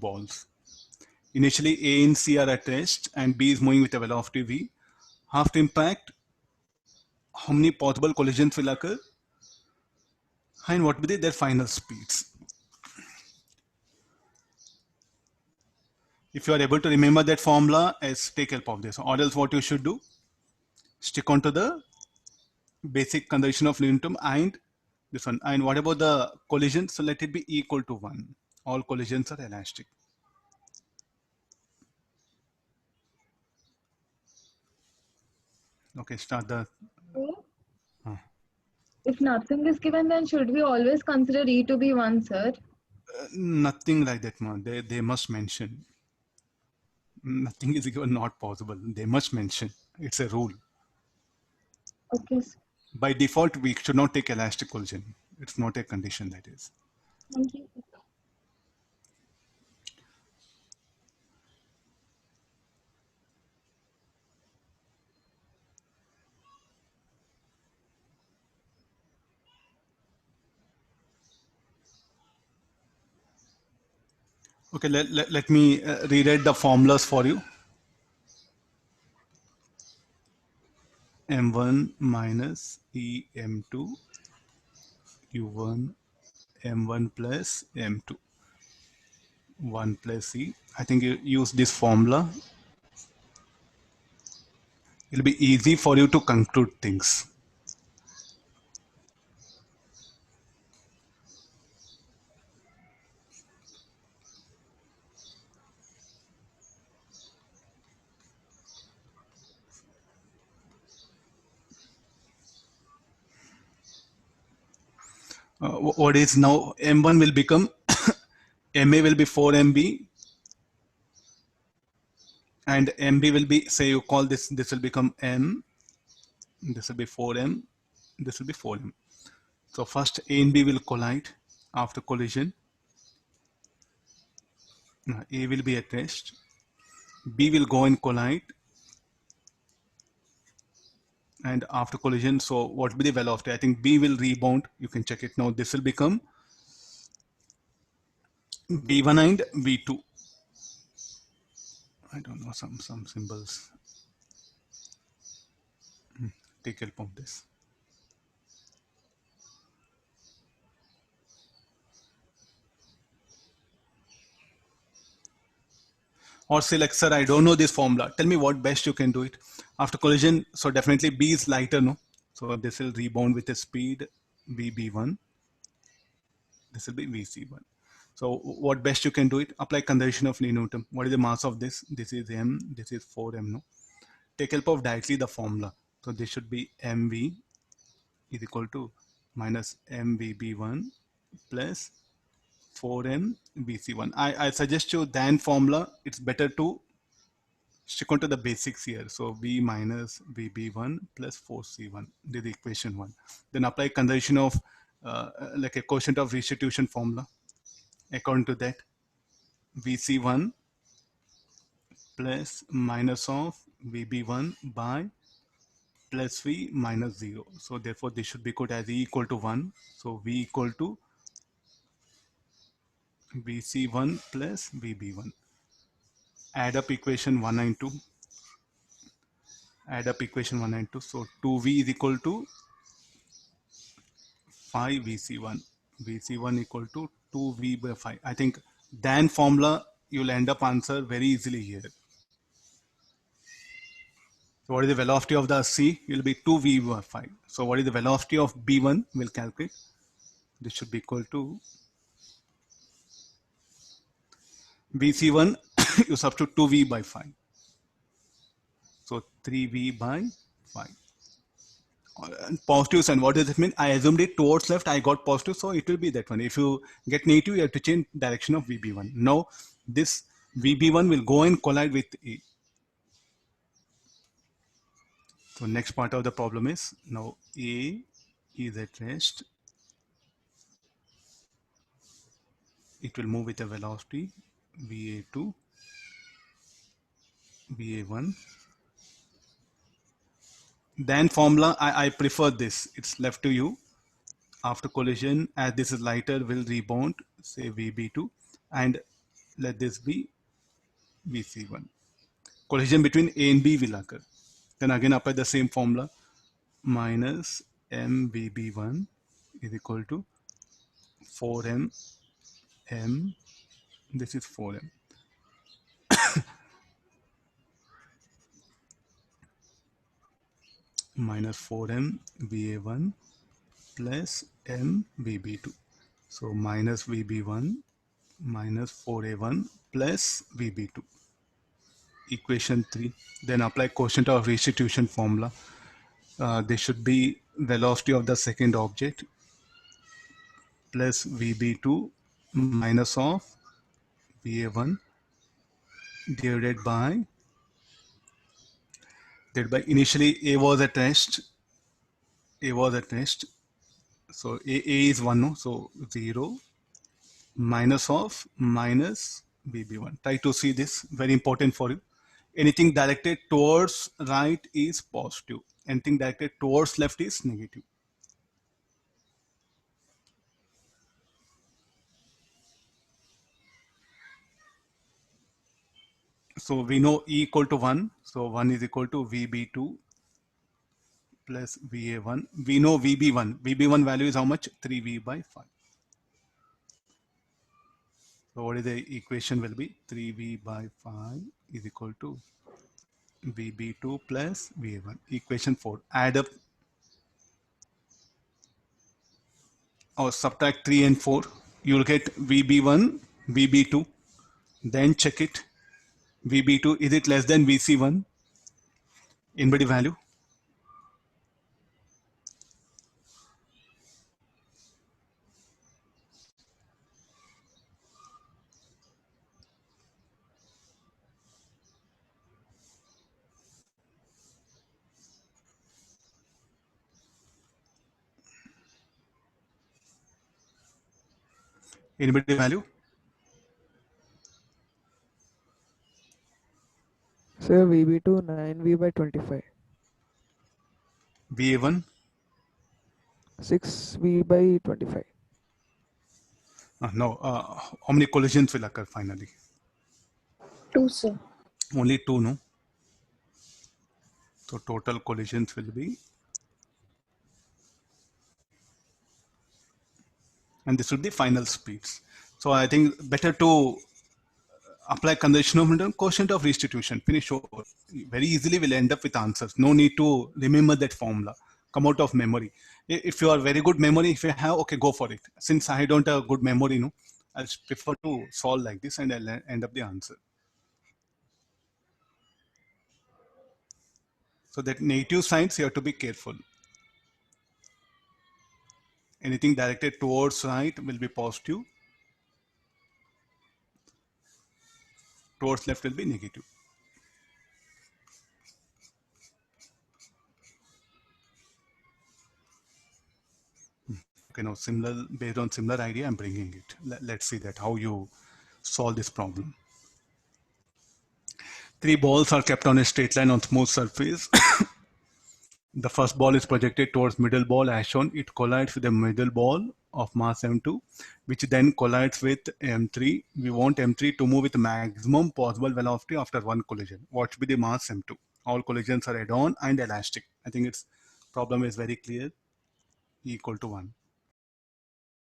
balls. Initially A and C are at rest and B is moving with a velocity v. After impact, how many possible collisions will occur and what will be their final speeds? If you are able to remember that formula, take help of this, or else what you should do, stick on to the basic conservation of momentum and this one. And what about the collision? So let it be equal to 1. All collisions are elastic. Okay, start the... If nothing is given, then should we always consider E to be 1, sir? Nothing like that, man. They must mention. Nothing is given, not possible. They must mention. It's a rule. Okay. By default, we should not take elastic collision. It's not a condition, that is. Thank you. Okay, let me rewrite the formulas for you. M1 minus E M2 U1 M1 plus M2 1 plus E. I think you use this formula. It'll be easy for you to conclude things. What is now M1 will become MA will be 4MB and MB will be, say you call this will become M, this will be 4M, this will be 4M. So first A and B will collide. After collision, A will be at rest, B will go and collide, and after collision, so what will be the velocity? I think B will rebound. You can check it now. This will become B1 and B2. I don't know, some symbols. Take help of this. Or say like, sir, I don't know this formula. Tell me what best you can do it. After collision, so definitely B is lighter, no? So this will rebound with a speed VB1. This will be VC1. So what best you can do it? Apply conservation of linear momentum. What is the mass of this? This is M, this is 4M, no? Take help of directly the formula. So this should be MV is equal to minus MVB1 plus 4M VC1. I suggest you than formula, it's better to stick on to the basics here. So V minus VB1 plus 4C1, this is the equation 1. Then apply conservation of like a quotient of restitution formula. According to that, VC1 plus minus of VB1 by plus V minus 0. So therefore this should be equal as E equal to 1. So V equal to VC1 plus VB1. Add up equation 1 and 2. Add up equation 1 and 2. So 2V is equal to 5 VC1. VC1 equal to 2V by 5. I think than formula you'll end up answer very easily here. So what is the velocity of the C? It will be 2V by 5. So what is the velocity of B1? We'll calculate. This should be equal to VC1 you substitute 2V by 5. So 3V by 5. Positive sign, what does it mean? I assumed it towards left, I got positive, so it will be that one. If you get negative, you have to change direction of VB1. Now this VB1 will go and collide with A. So next part of the problem is, now A is at rest. It will move with a velocity VA2, VA1. Then formula, I prefer this. It's left to you. After collision, as this is lighter, will rebound, say VB2. And Let this be VC1. Collision between A and B will occur. Then again apply the same formula. Minus MVB1 is equal to 4M M. This is 4M. Minus 4M VA1 plus M VB2. So minus VB1 minus 4A1 plus VB2. Equation 3. Then apply quotient of restitution formula. This should be velocity of the second object plus VB2 minus of VA1 divided by initially A was at rest. So A is 1, no? So 0 minus of minus VB1. Try to see this, very important for you. Anything directed towards right is positive. Anything directed towards left is negative. So we know E equal to 1. So 1 is equal to VB2 plus VA1. We know VB1. VB1 value is how much? 3V by 5. So what is the equation will be? 3V by 5 is equal to VB2 plus VA1. Equation 4. Add up or subtract 3 and 4. You will get VB1, VB2. Then check it. VB2, is it less than VC1? Anybody value? Anybody value? Sir, VB2 9V by 25. VA1? 6V by 25. No. How many collisions will occur finally? 2, sir. Only 2, no? So total collisions will be, and this will be final speeds. So I think better to apply conventional quotient of restitution. Finish over. Very easily we'll end up with answers. No need to remember that formula. Come out of memory. If you are very good memory, if you have, okay, go for it. Since I don't have good memory, no, I'll prefer to solve like this and I'll end up the answer. So that negative signs you have to be careful. Anything directed towards right will be positive. Towards left will be negative. Okay, now similar, based on similar idea, I'm bringing it. Let's see that how you solve this problem. 3 balls are kept on a straight line on smooth surface. The first ball is projected towards middle ball as shown. It collides with the middle ball of mass M2, which then collides with M3. We want M3 to move with maximum possible velocity after one collision. What should be the mass M2? All collisions are head-on and elastic. I think its problem is very clear. E equal to 1.